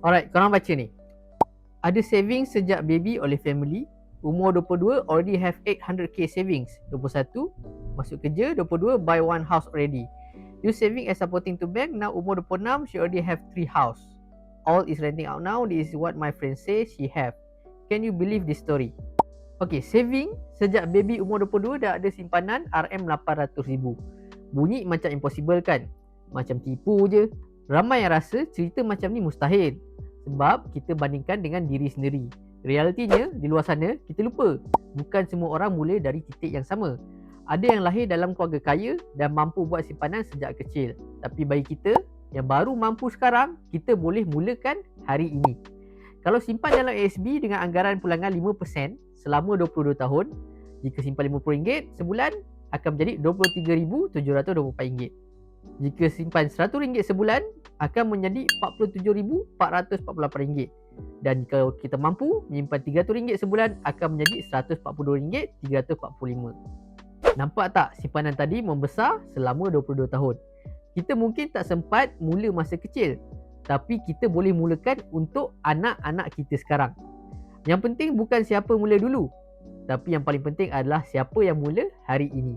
Alright, korang baca ni. Ada savings sejak baby oleh family. Umur 22 already have 800k savings. 21 masuk kerja. 22 buy one house already. Use saving as supporting to bank. Now umur 26 she already have 3 house. All is renting out now. This is what my friend says she have. Can you believe this story? Okay, saving sejak baby umur 22 dah ada simpanan RM800,000. Bunyi macam impossible kan? Macam tipu je. Ramai yang rasa cerita macam ni mustahil sebab kita bandingkan dengan diri sendiri. Realitinya di luar sana kita lupa bukan semua orang mula dari titik yang sama. Ada yang lahir dalam keluarga kaya dan mampu buat simpanan sejak kecil. Tapi bagi kita yang baru mampu sekarang, kita boleh mulakan hari ini. Kalau simpan dalam ASB dengan anggaran pulangan 5% selama 22 tahun, jika simpan RM50 sebulan akan menjadi RM23,724. Jika simpan RM100 sebulan akan menjadi RM47,448. Dan jika kita mampu menyimpan RM300 sebulan akan menjadi RM142,345. Nampak tak simpanan tadi membesar selama 22 tahun? Kita mungkin tak sempat mula masa kecil, tapi kita boleh mulakan untuk anak-anak kita sekarang. Yang penting bukan siapa mula dulu, tapi yang paling penting adalah siapa yang mula hari ini.